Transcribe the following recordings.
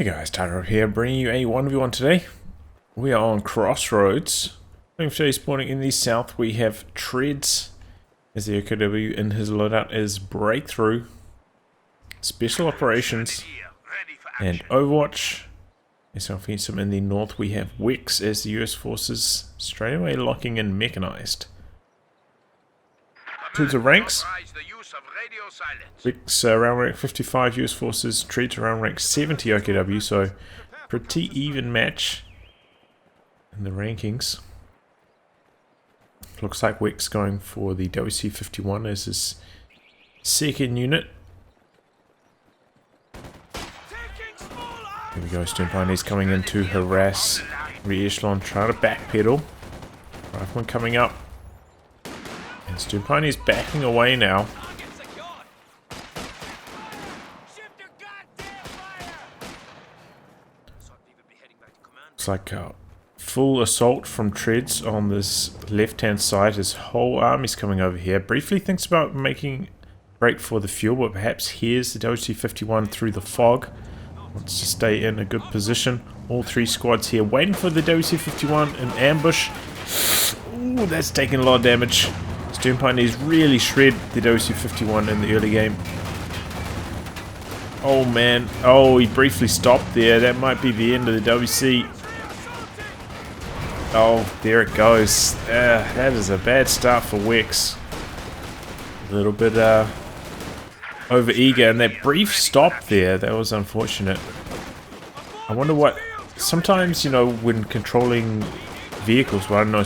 Hey guys, Tyler here, bringing you a 1v1 today. We are on Crossroads. Today's spawning in the south, we have Treadz as the OKW, and his loadout is Breakthrough, Special Operations, and Overwatch. As offensive in the north, we have Wicks as the US forces, straight away locking in mechanized. In terms of ranks, Wicks around rank 55 US forces, Treadz around rank 70 OKW, so pretty even match in the rankings. Looks like Wicks going for the WC51 as his second unit. Here we go, Panther coming in to harass re-echelon, trying to backpedal. Rifleman coming up. And Panther is backing away now. It's like a full assault from Treadz on this left-hand side. His whole army's coming over here. Briefly thinks about making break for the fuel, but perhaps here's the WC51 through the fog. Wants to stay in a good position. All three squads here waiting for the WC51 in ambush. Ooh, that's taking a lot of damage. Pioneers really shred the WC51 in the early game. Oh man, oh, he briefly stopped there. That might be the end of the WC. Oh, there it goes. That is a bad start for Wicks. A little bit over eager, and that brief stop there, that was unfortunate. I wonder what, sometimes, you know, when controlling vehicles, well, I don't know,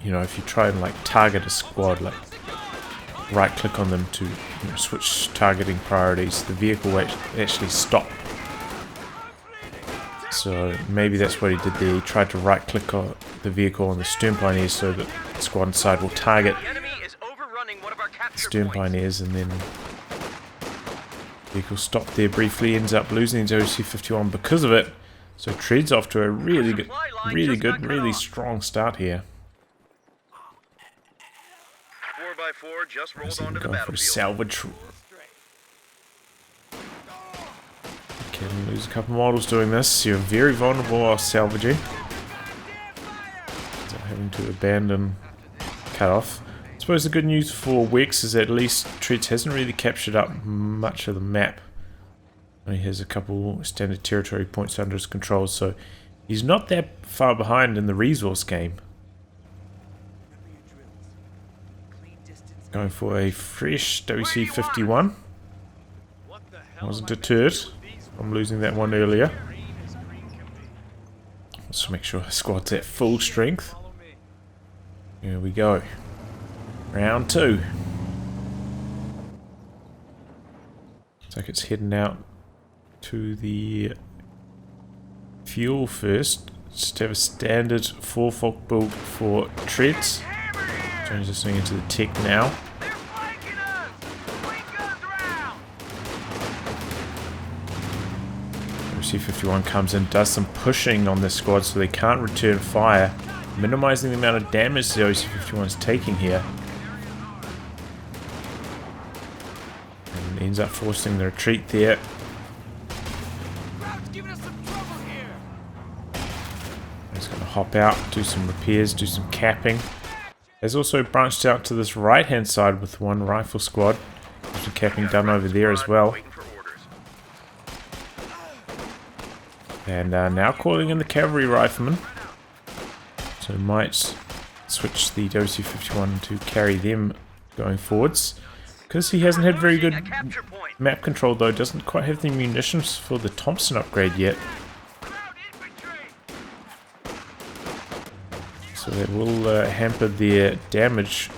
you know, if you try and like target a squad, like right click on them to, you know, switch targeting priorities, the vehicle will actually stop. So maybe that's what he did there. He tried to right click on the vehicle on the stern pioneers so that the squad inside will target the stern pioneers, and then vehicle stopped there briefly, ends up losing the WC51 because of it. So Treadz off to a really good, really strong start here. 4x4 just rolled onto the going for a battlefield. salvage. Can lose a couple models doing this. You're very vulnerable while salvaging. So having to abandon cut off. I suppose the good news for Wicks is that at least Treadz hasn't really captured up much of the map. He has a couple standard territory points under his control, so he's not that far behind in the resource game. Going for a fresh WC51. Wasn't deterred from losing that one earlier. Let's make sure the squad's at full strength. Here we go. Round 2. Looks like it's heading out to the fuel first. Just have a standard 4-folk build for Treadz. Change this thing into the tech now. WC51 comes in, does some pushing on this squad so they can't return fire, minimizing the amount of damage the WC51 is taking here. And ends up forcing the retreat there. He's going to hop out, do some repairs, do some capping. Has also branched out to this right hand side with one rifle squad. There's some capping done over there as well. And now calling in the cavalry riflemen. So might switch the WC51 to carry them going forwards. Because he hasn't had very good map control though, doesn't quite have the munitions for the Thompson upgrade yet. So that will hamper their damage.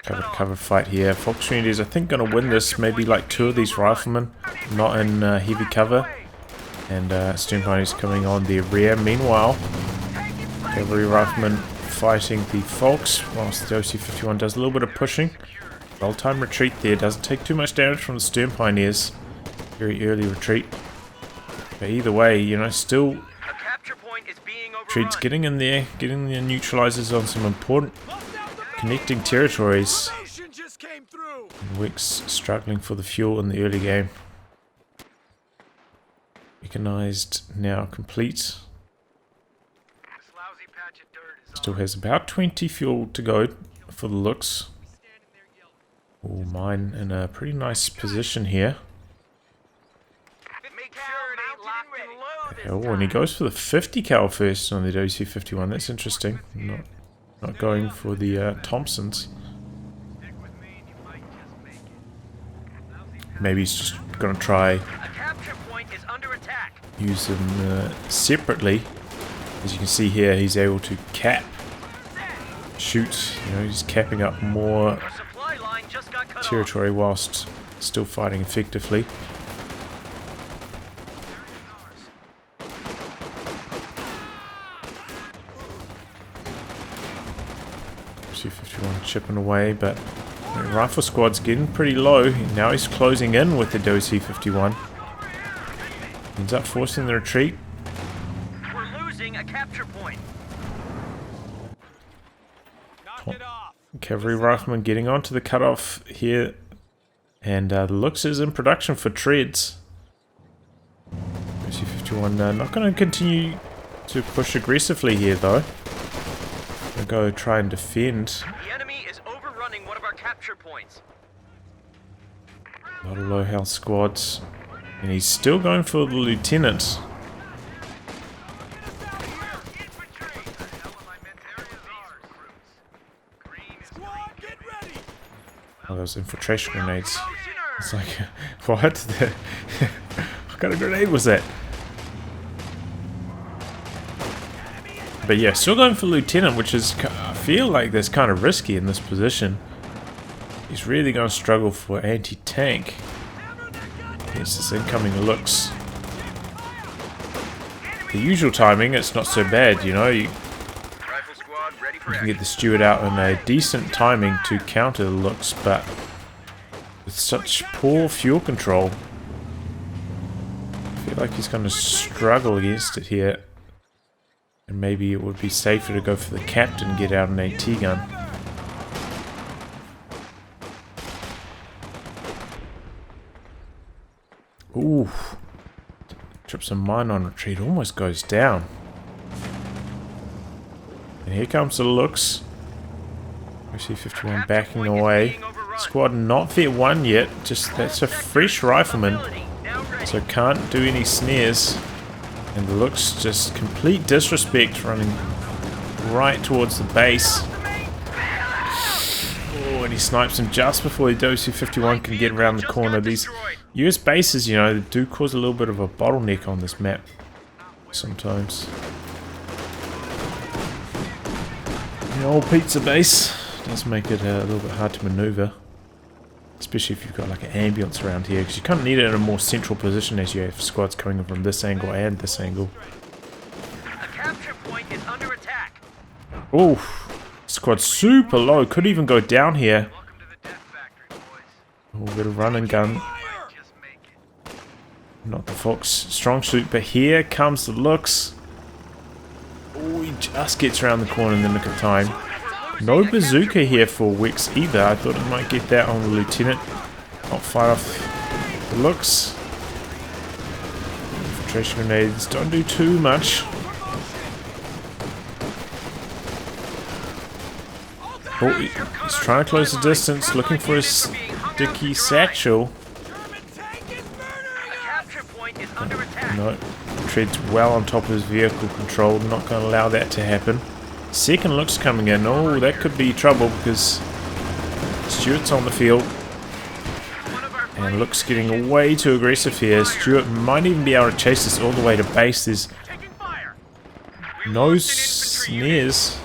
Cover fight here. Fox Unity is, I think, going to win this. Maybe like 2 of these riflemen, not in heavy cover. And Panther is coming on the rear. Meanwhile, cavalry riflemen fighting the Fox, whilst the WC51 does a little bit of pushing. Well-timed retreat there. Doesn't take too much damage from the stern pioneers. Very early retreat. But either way, you know, still Treadz getting in there, getting the neutralizers on some important connecting territories. Wicks struggling for the fuel in the early game. Mechanized now complete. Still has about 20 fuel to go for the looks. Oh, mine in a pretty nice position here. Oh, and he goes for the 50 cal first on the WC-51. That's interesting. Not going for the Thompsons. Maybe he's just going to try use them separately. As you can see here, he's able to cap, shoot. You know, he's capping up more territory whilst still fighting effectively. C-51 chipping away, but the rifle squad's getting pretty low. Now he's closing in with the WC-51. Ends up forcing the retreat. We're losing a capture point. Cavalry rifleman getting onto the cutoff here, and the looks is in production for Treadz. WC-51 not going to continue to push aggressively here though. Gonna go try and defend. The enemy is overrunning one of our capture points. A lot of low health squads. And he's still going for the lieutenant. Oh, those infiltration grenades. It's like, what? What kind of grenade was that? But yeah, still going for lieutenant, which is, I feel like that's kind of risky in this position. He's really going to struggle for anti-tank. Yes, this incoming looks. The usual timing, it's not so bad, you know. You can get the steward out in a decent timing to counter the looks, but with such poor fuel control, I feel like he's going to struggle against it here. And maybe it would be safer to go for the captain and get out an AT gun. Ooh. Trips a mine on retreat, almost goes down. And here comes the looks. WC-51 backing away. Squad not vet 1 yet, just that's a fresh rifleman. So can't do any snares. And the looks just complete disrespect running right towards the base. Oh, and he snipes him just before the WC-51 can get around the corner. These US bases, you know, do cause a little bit of a bottleneck on this map sometimes. The old pizza base does make it a little bit hard to maneuver, especially if you've got like an ambulance around here, because you kind of need it in a more central position as you have squads coming in from this angle and this angle. A capture point is under attack. Ooh, squad super low, could even go down here. Oh, bit of run and gun. Not the Fox strong suit, but here comes the looks. Oh, he just gets around the corner in the nick of time. No bazooka here for Wicks either. I thought he might get that on the lieutenant. Not fire off the looks. Infiltration grenades don't do too much. Oh, he's trying to close the distance, looking for his sticky satchel. No, Treadz well on top of his vehicle control, not going to allow that to happen. Second looks coming in. Oh, that could be trouble because Stewart's on the field. And looks getting way too aggressive here. Stewart might even be able to chase this all the way to base. There's no snares.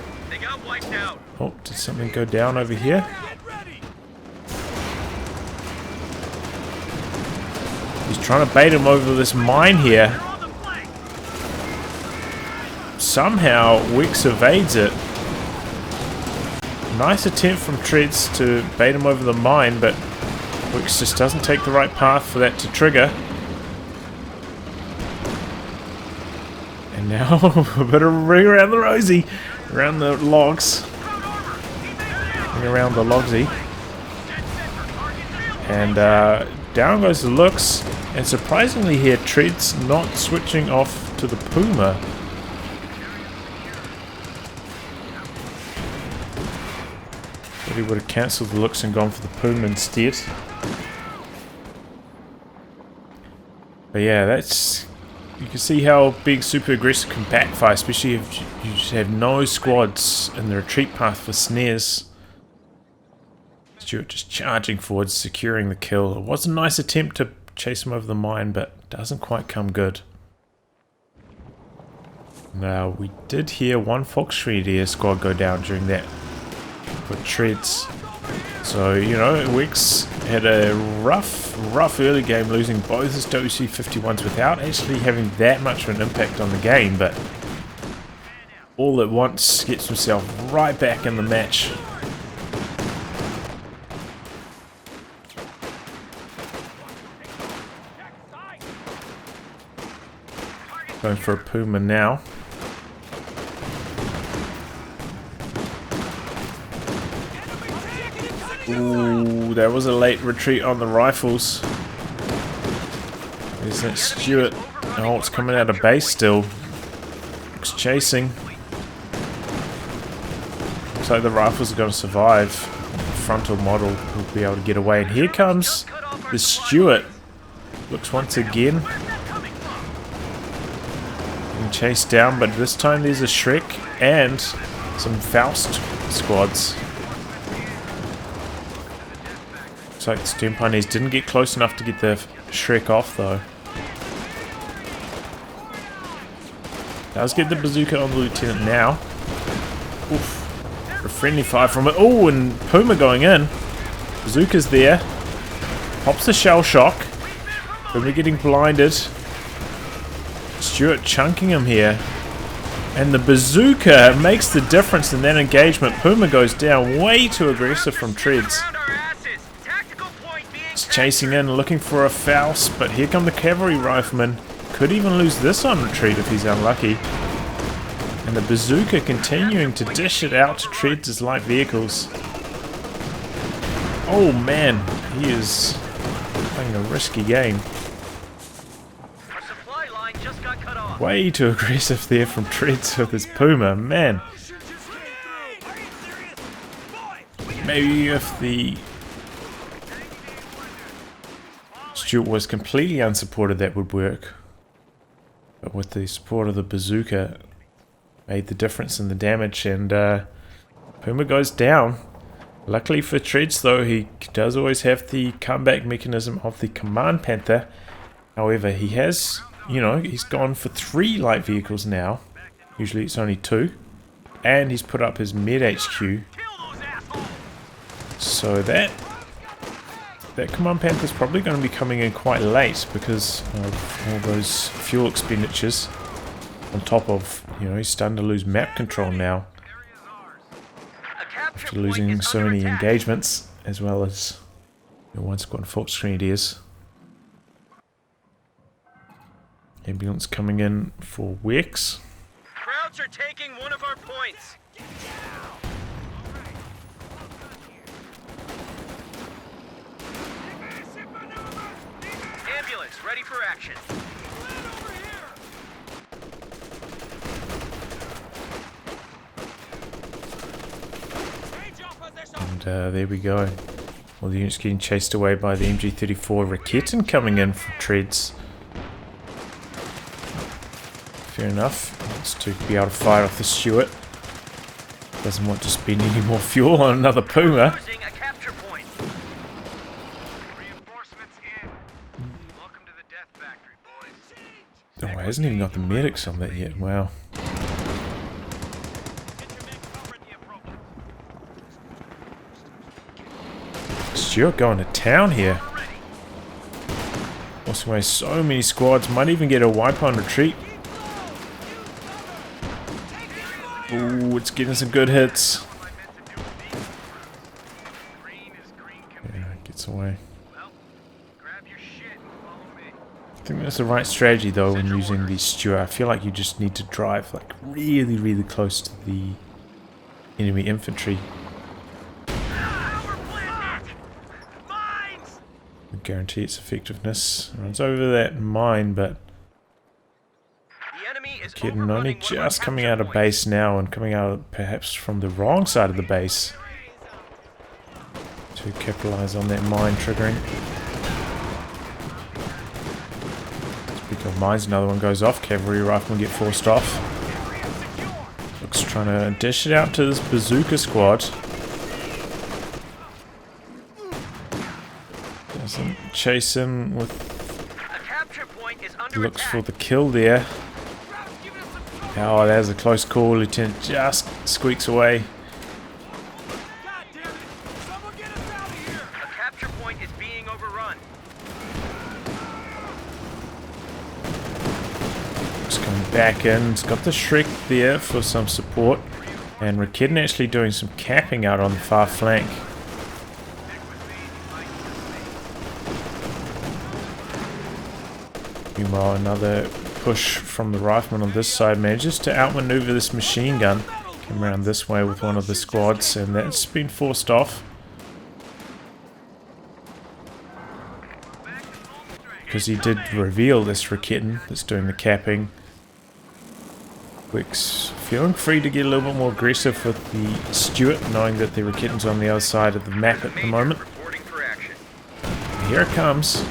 Oh, did something go down over here? He's trying to bait him over this mine here. Somehow Wicks evades it. Nice attempt from Treadz to bait him over the mine, but Wicks just doesn't take the right path for that to trigger. And now a bit of a ring around the rosy, around the logs. Ring around the logsy. And down goes the looks. And surprisingly here, Treadz not switching off to the Puma. But he would have cancelled the looks and gone for the Puma instead. But yeah, that's... You can see how being super aggressive can backfire, especially if you just have no squads in the retreat path for snares. Stuart just charging forwards, securing the kill. It was a nice attempt to chase him over the mine, but doesn't quite come good. Now, we did hear one Fox Grenadier squad go down during that for Treadz. So, you know, Wicks had a rough early game, losing both his WC-51s without actually having that much of an impact on the game, but all at once gets himself right back in the match. Going for a Puma now. Ooh, there was a late retreat on the rifles. There's that Stuart. Oh, it's coming out of base still. It's chasing. Looks like the rifles are going to survive. The frontal model will be able to get away. And here comes the Stuart. Looks once again. Being chased down, but this time there's a Shrek and some Faust squads. Looks like the Stern Pioneers didn't get close enough to get the Shrek off though. Does get the bazooka on the Lieutenant now. Oof. A friendly fire from it. Oh, and Puma going in. Bazooka's there. Pops the shell shock. Puma getting blinded. Stuart chunking him here. And the bazooka makes the difference in that engagement. Puma goes down, way too aggressive from Treadz. He's chasing in, looking for a Faust, but here come the cavalry riflemen. Could even lose this on retreat if he's unlucky. And the bazooka continuing to dish it out to Treadz' light vehicles. Oh man, he is playing a risky game. Way too aggressive there from Treadz with his Puma, man. Maybe if the Stuart was completely unsupported that would work. But with the support of the bazooka, made the difference in the damage, and Puma goes down. Luckily for Treadz though, he does always have the comeback mechanism of the Command Panther. However, he has, you know, he's gone for 3 light vehicles now. Usually it's only 2. And he's put up his Med HQ. So that Command Panther is probably going to be coming in quite late because of all those fuel expenditures. On top of, you know, he's starting to lose map control now. After losing so many engagements, as well as, you know, one squad Fox Grenadiers. Ambulance coming in for Wicks. Krauts are taking one of our points. Ambulance ready for action. And there we go. All the units getting chased away by the MG-34 Raketten coming in from Treadz. Fair enough. Wants to be able to fire off the Stuart. Doesn't want to spend any more fuel on another Puma. Oh, he hasn't even got the medics on that yet. Wow. Stuart going to town here. Lost away so many squads. Might even get a wipe on retreat. Ooh, it's getting some good hits. Yeah, gets away. I think that's the right strategy though when using the Stuart. I feel like you just need to drive like really close to the enemy infantry. I guarantee its effectiveness. Runs over that mine, but The enemy is Kitten only overrunning one of our just coming capture out of points. base now, and coming out perhaps from the wrong side of the base to capitalize on that mine triggering. Speaking of mines, another one goes off. Cavalry riflemen get forced off. Looks trying to dish it out to this bazooka squad. Doesn't chase him with. A capture point is under Looks for attack. the kill there. Oh, there's a close call. Lieutenant just squeaks away. A capture point is being overrun. Just coming back in. It's got the Shrek there for some support. And Rakitten actually doing some capping out on the far flank. Meanwhile, another push from the rifleman on this side manages to outmaneuver this machine gun. Come around this way with one of the squads, and that's been forced off. Because he did reveal this Rakitten that's doing the capping. Wicks feeling free to get a little bit more aggressive with the Stuart, knowing that the Rakitten's on the other side of the map at the moment. Reporting for action. Here it comes.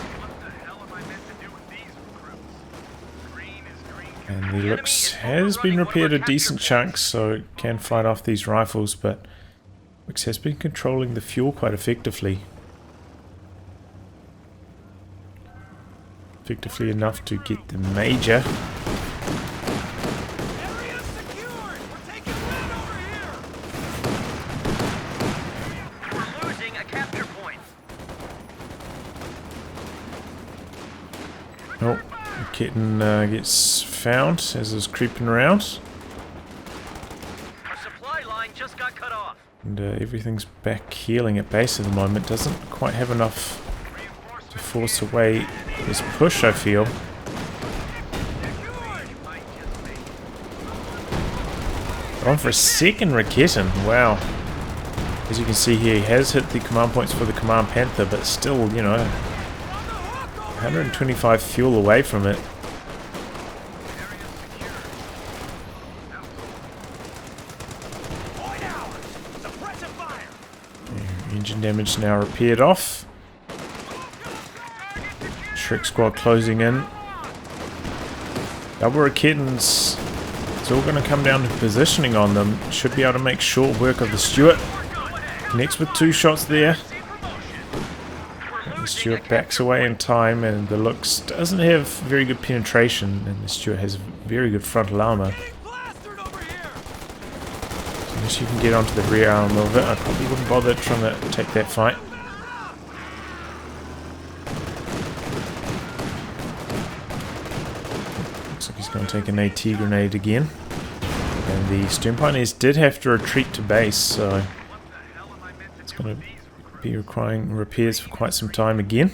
And the looks has been repaired a decent chunk, so it can fight off these rifles, but Wicks has been controlling the fuel quite effectively. Effectively enough to get the major. We're losing a capture point. Oh, the kitten gets found as it's creeping around. Our supply line just got cut off. And everything's back healing at base at the moment. Doesn't quite have enough to force away this push, I feel. On for a second Rakitten. Wow. As you can see here, he has hit the command points for the command Panther, but still, you know, 125 fuel away from it. Engine damage now repaired off. Shrek squad closing in. Double Rakettens. It's all going to come down to positioning on them. Should be able to make short work of the Stuart. Connects with two shots there. The Stuart backs away in time, and the looks doesn't have very good penetration, and the Stuart has very good frontal armor. Unless you can get onto the rear arm of it, I probably wouldn't bother trying to take that fight. Looks like he's going to take an AT grenade again. And the Stern Pioneers did have to retreat to base, so it's going to be requiring repairs for quite some time again.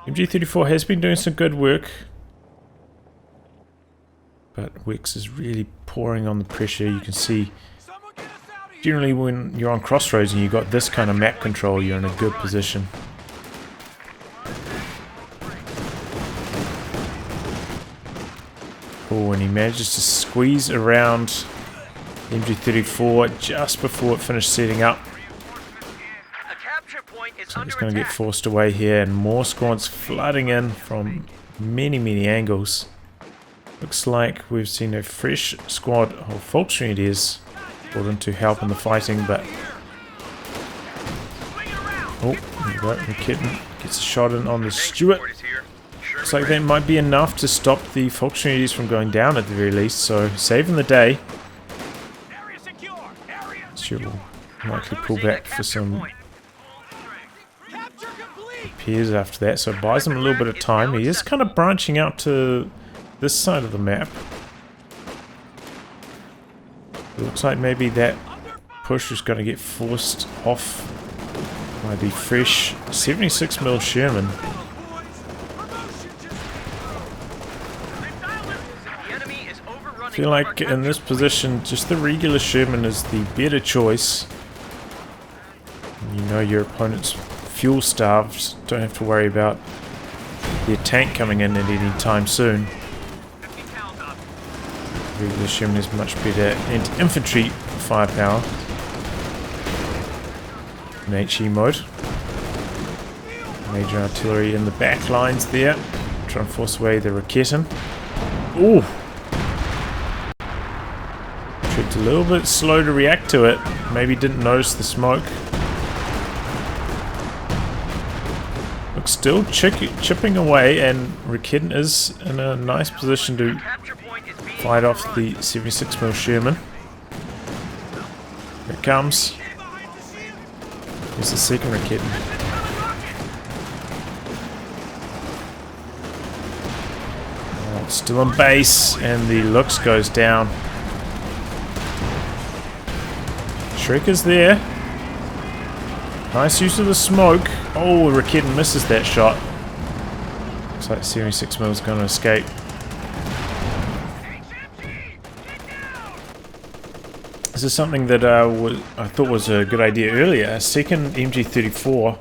MG34 has been doing some good work, but Wicks is really pouring on the pressure. You can see generally when you're on Crossroads and you've got this kind of map control, you're in a good position. Oh, and he manages to squeeze around MG34 just before it finished setting up. A capture point is So under it's going to get attack. forced away here, and more squads flooding in from many angles. Looks like we've seen a fresh squad of Volksgrenadiers brought in to help in the fighting, but oh, there we go. The kitten gets a shot in on the Stuart. Looks like that might be enough to stop the Volksgrenadiers from going down at the very least, so saving the day. Stuart will likely pull back for some repairs after that, so it buys him a little bit of time. He is kind of branching out to this side of the map. It looks like maybe that push is going to get forced off by the fresh 76mm Sherman. I feel like in this position, just the regular Sherman is the better choice. You know your opponent's fuel starved. Don't have to worry about their tank coming in at any time soon. Regular Sherman is much better infantry firepower in HE mode. Major artillery in the back lines there. Trying to force away the Raketen. Ooh! Treadz a little bit slow to react to it. Maybe didn't notice the smoke. Looks still chipping away, and Raketen is in a nice position to fight off the 76mm Sherman. Here it comes. Here's the second Raketen. Still on base, and the Lux goes down. Shrekker's there. Nice use of the smoke. Oh, Raketen misses that shot. Looks like 76mm is going to escape. This is something that I thought was a good idea earlier. A second MG34.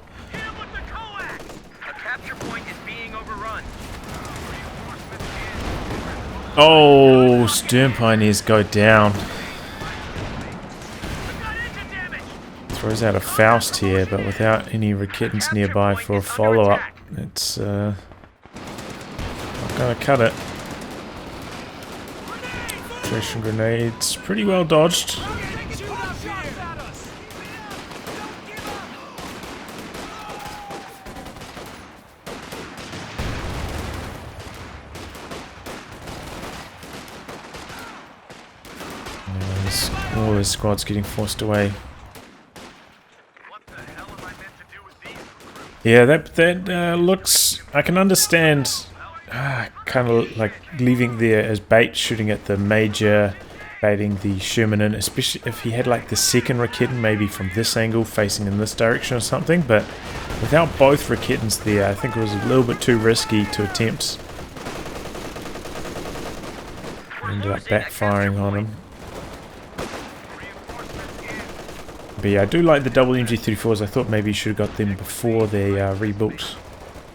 Oh, Stern Pioneers go down. Throws out a Faust here, but without any Raketens nearby for a follow-up. It's not going to cut it. Traction grenades, pretty well dodged. All his squad's getting forced away. Yeah, that looks... I can understand kind of like leaving there as bait, shooting at the Major, baiting the Sherman in, especially if he had like the second Raketen maybe from this angle facing in this direction or something, but without both Raketens there, I think it was a little bit too risky to attempt. Ended up backfiring on him. But yeah, I do like the double MG34s. I thought maybe you should have got them before they rebuilt.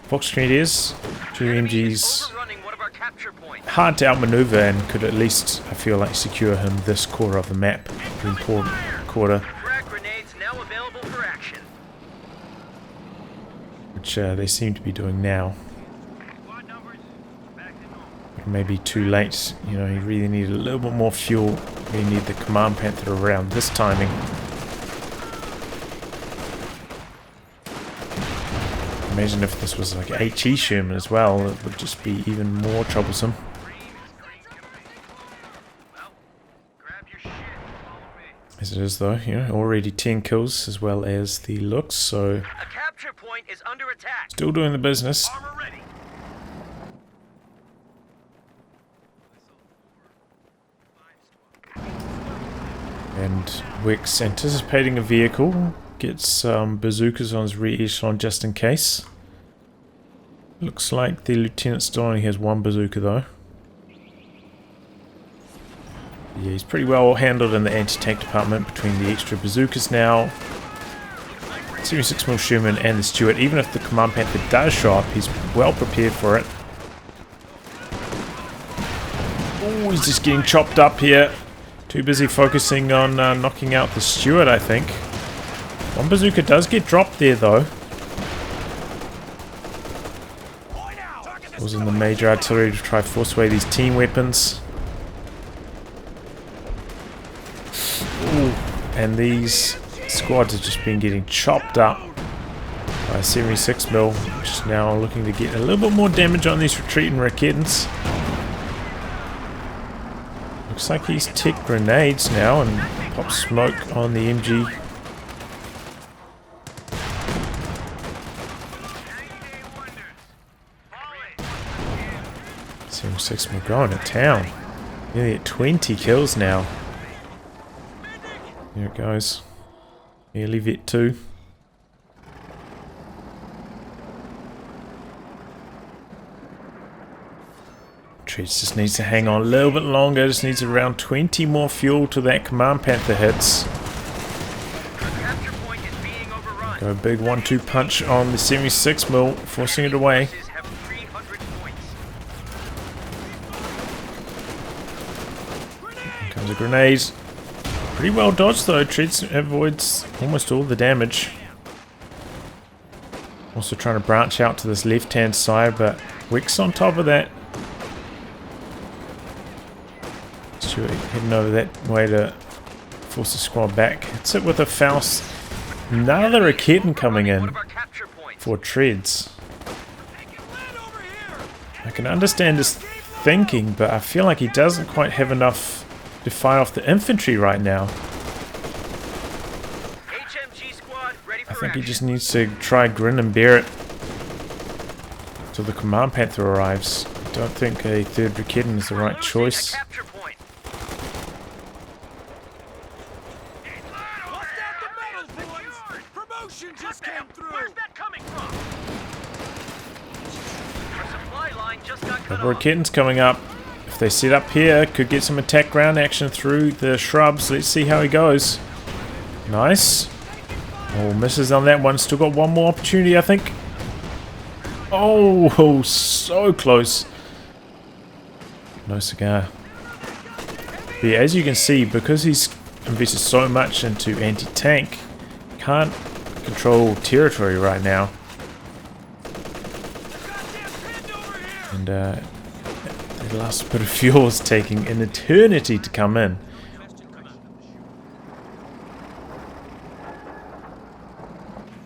Fox Grenadiers, 2 MGs. Hard to outmaneuver and could at least, I feel like, secure him this quarter of the map. The important quarter. Which they seem to be doing now. Maybe too late. You know, you really need a little bit more fuel. You need the Command Panther around this timing. Imagine if this was like HE Sherman as well, it would just be even more troublesome. As it is though, you know, already 10 kills as well as the looks, so a capture point is under attack. Still doing the business. And Wicks anticipating a vehicle. Gets some bazookas on his rear echelon just in case. Looks like the lieutenant still only has one bazooka though. Yeah, he's pretty well handled in the anti-tank department between the extra bazookas now. 76mm Sherman and the Stewart. Even if the Command Panther does show up, he's well prepared for it. Oh, he's just getting chopped up here. Too busy focusing on knocking out the Stewart, I think. One bazooka does get dropped there though. Was in the major artillery to try force away these team weapons. Ooh, and these squads have just been getting chopped up by 76mm, which is now looking to get a little bit more damage on these retreating Raketens. Looks like he's ticked grenades now and popped smoke on the MG. 76mm going to town. Nearly at 20 kills now. There it goes. Nearly Vet 2. Treadz just needs to hang on a little bit longer. Just needs around 20 more fuel to that Command Panther hits. Go big 1-2 punch on the 76 mil, forcing it away. Have 300 points. Here comes a grenade. Pretty well dodged though. Treadz avoids almost all the damage. Also trying to branch out to this left hand side, but Wicks on top of that. Stewart heading over that way to force the squad back. Hits it with a Faust. Another Raketin coming in for Treadz. I can understand his thinking, but I feel like he doesn't quite have enough to fight off the infantry right now. I think he just needs to try grin and bear it till the Command Panther arrives. I don't think a third Raketin is the right choice. Raketin's coming up. If they set up here, could get some attack ground action through the shrubs. Let's see how he goes. Nice. Oh, misses on that one. Still got one more opportunity, I think. Oh, so close. No cigar. But yeah, as you can see, because he's invested so much into anti-tank, can't control territory right now. And the last bit of fuel is taking an eternity to come in.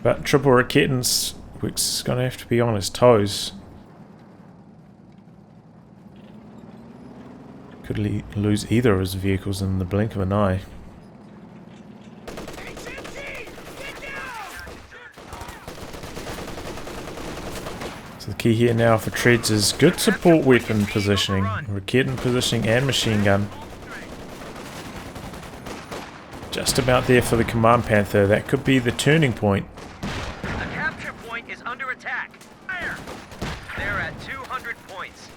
But triple Raketins, Wicks is going to have to be on his toes. Could lose either of his vehicles in the blink of an eye. So the key here now for Treadz is good support weapon positioning, Raketin positioning and machine gun. Just about there for the Command Panther. That could be the turning point. The capture point is under attack. Fire! They're at 200 points.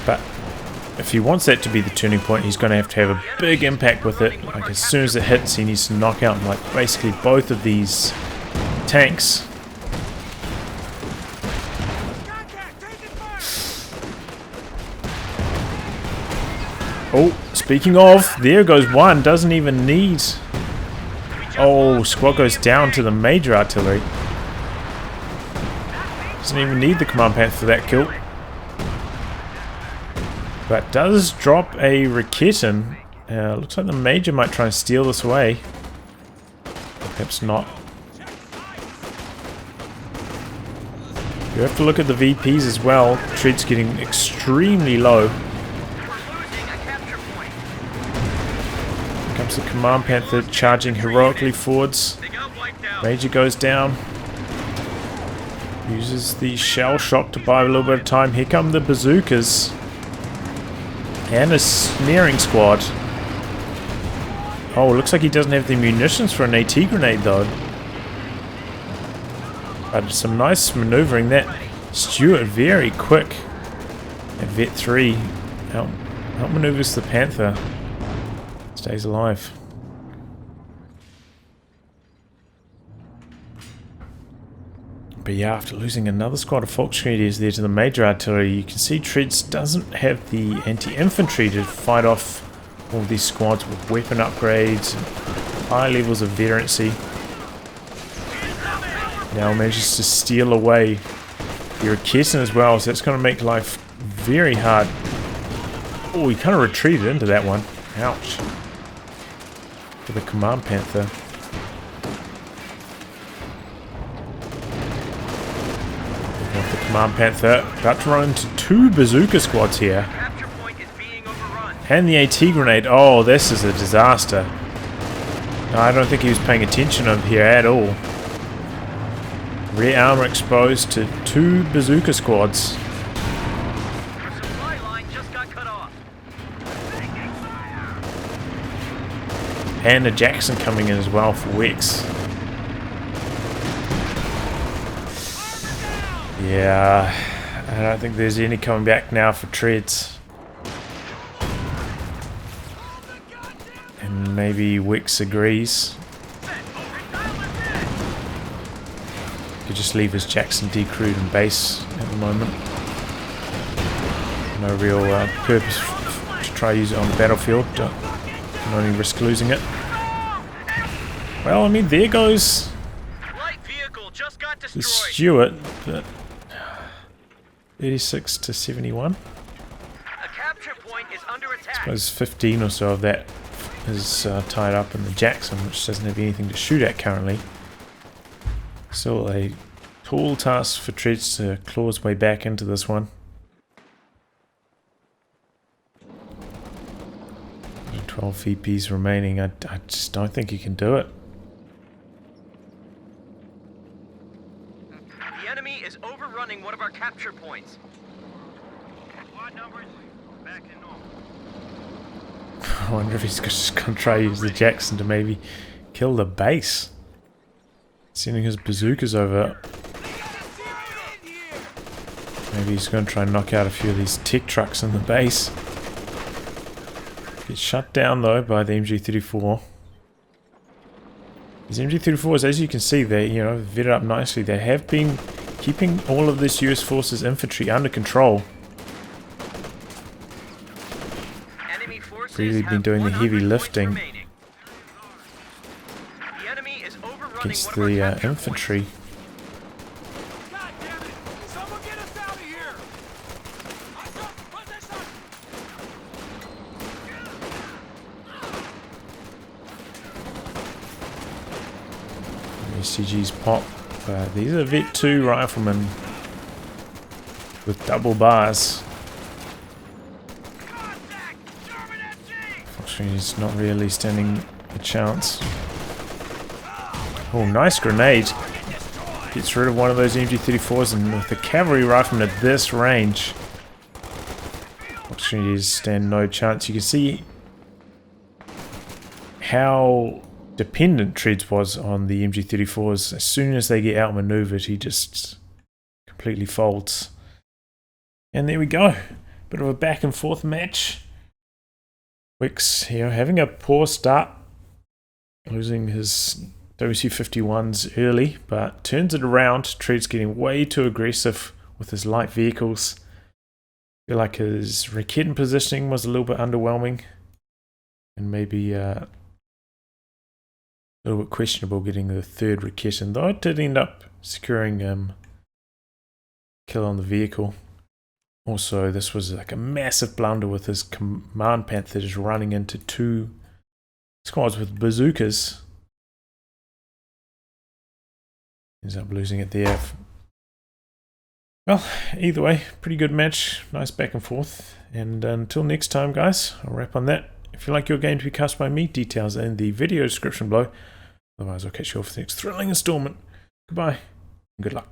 But if he wants that to be the turning point, he's going to have a big impact with it. Like as soon as it hits, he needs to knock out like basically both of these tanks. Oh, speaking of, there goes one. Doesn't even need. Oh, squad goes down to the major artillery. Doesn't even need the Command Panther for that kill. But does drop a Raketin. Looks like the major might try and steal this away. Perhaps not. You have to look at the VPs as well. Tread's getting extremely low. Here comes the Command Panther charging heroically forwards. Major goes down. Uses the shell shock to buy a little bit of time. Here come the bazookas. And a snaring squad. Oh, looks like he doesn't have the munitions for an AT grenade though. But some nice maneuvering. That Stewart very quick at Vet 3. Outmaneuvers the Panther. Stays alive. But yeah, after losing another squad of Volksgrenadiers there to the major artillery, you can see Treadz doesn't have the anti-infantry to fight off all these squads with weapon upgrades and high levels of veterancy. Now manages to steal away the Raketin as well, so that's going to make life very hard. Oh, he kind of retreated into that one. Ouch. For the Command Panther. The Command Panther about to run into two bazooka squads here. And the AT grenade. Oh, this is a disaster. No, I don't think he was paying attention over here at all. Rear armor exposed to two bazooka squads. And a Jackson coming in as well for Wicks. Yeah, I don't think there's any coming back now for Treadz. And maybe Wicks agrees. Could just leave his Jackson decrewed in base at the moment. No real purpose to try use it on the battlefield. Don't only risk losing it. Well, I mean, there goes the Stuart, but 36 to 71. A capture point is under attack. I suppose 15 or so of that is tied up in the Jackson, which doesn't have anything to shoot at currently. Still a tall task for Treadz to claw his way back into this one. 12 VPs remaining. I just don't think he can do it. The enemy is overrunning one of our capture points. Squad numbers back in normal. I wonder if he's just going to try to use the Jackson to maybe kill the base. Sending his bazookas over. Maybe he's going to try and knock out a few of these tech trucks in the base. Gets shut down though by the MG34. These MG34s, as you can see, they vetted up nicely. They have been keeping all of this US Forces infantry under control. Really been doing the heavy lifting against the infantry. SCG's pop. These are Vet 2 riflemen with double bars. Unfortunately, he's not really standing a chance. Oh, nice grenade. Gets rid of one of those MG34s, and with the cavalry rifleman at this range, unfortunately, stand no chance. You can see how dependent Treadz was on the MG34s. As soon as they get outmaneuvered, he just completely folds. And there we go. Bit of a back and forth match. Wicks here having a poor start, losing his WC-51s early, but turns it around. Treadz getting way too aggressive with his light vehicles. I feel like his raket positioning was a little bit underwhelming, and maybe a little bit questionable getting the third raket, and though it did end up securing kill on the vehicle. Also, this was like a massive blunder with his command Panther just running into two squads with bazookas. Ends up losing it there. Well, either way, pretty good match. Nice back and forth. And until next time, guys, I'll wrap on that. If you like your game to be cast by me, details are in the video description below. Otherwise, I'll catch you off for the next thrilling installment. Goodbye, and good luck.